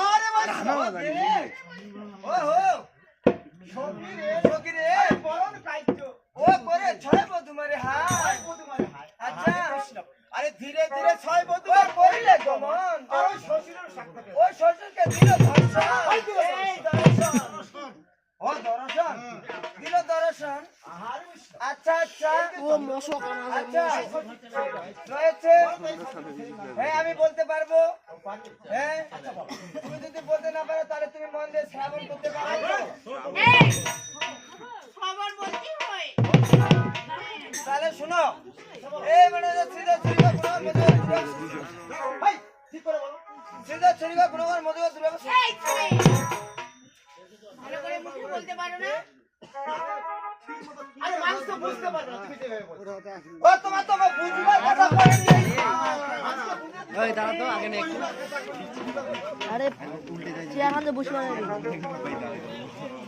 আরে ও হো সকিরে বরণ কাইছো ও করে ছয় বধু মারে হাই আচ্ছা আরে ধীরে ধীরে ছয় বধু করিলে গমন ওই শ্বশুরকে দিল ধর্ষণ এই দর্শন ও দর্শন দিল দর্শন আচ্ছা আচ্ছা ও মশক আচ্ছা রয়েছে হ্যাঁ আমি বলতে পারবো হ্যাঁ তুমি যদি বলতে না পারো তাহলে তুমি মন দিয়ে শ্রাবণ করতে পারো তাহলে শুনো এই মানে সিধা ছুরিকা গুণগর মধ্যে ভাই ঠিক করে বলো সিধা ছুরিকা গুণগর মধ্যে দুর্গা ভালো করে মুখ বলতে পারো না আরে মানুষ তো বুঝতে পারে না তুমি যেভাবে বলো ও তোমার তো বুঝবার কথা বলেন ওই দাঁড়া তো আগে নে একটু আরে চেয়ারম্যান বসে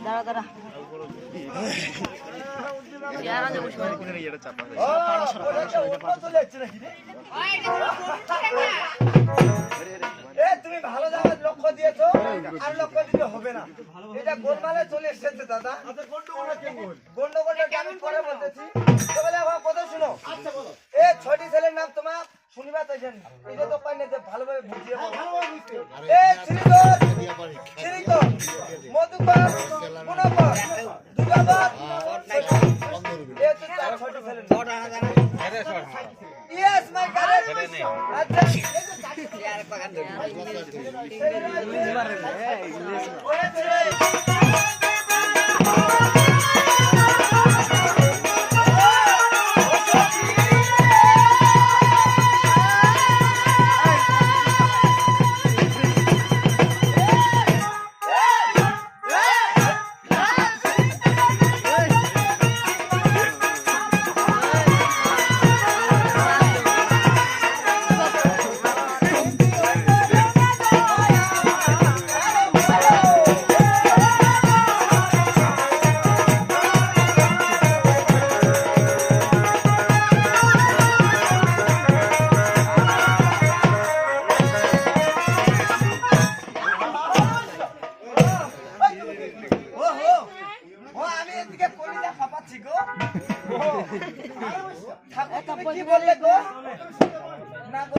দাঁড়া দাঁড়া চেয়ারম্যান বসে কোথায় এটা চাপা ও ওটা চলে যাচ্ছে নাকি রে ওই এটা তুমি এ তুমি ভালো জায়গায় লক্ষ্য দিয়েছো আর লক্ষ্য দিতে হবে না এটা গোলমালে চলে এসেছে দাদা আচ্ছা গন্ডগোলটা কেমন করে বলতেছি তো বলে আমার কথা শুনো আচ্ছা বলো এ ছয়টি ছেলের নাম তোমার শুনিবা চাইছেন এটা তো পাই না যে ভালোভাবে বুঝিয়ে ভালোভাবে বুঝতে এ শ্রীকর মধুকর পুনকর দুর্গাবত এ তো চার ছয়টি ছেলের ইয়েস মাই কারেক্ট আচ্ছা ইংলিশ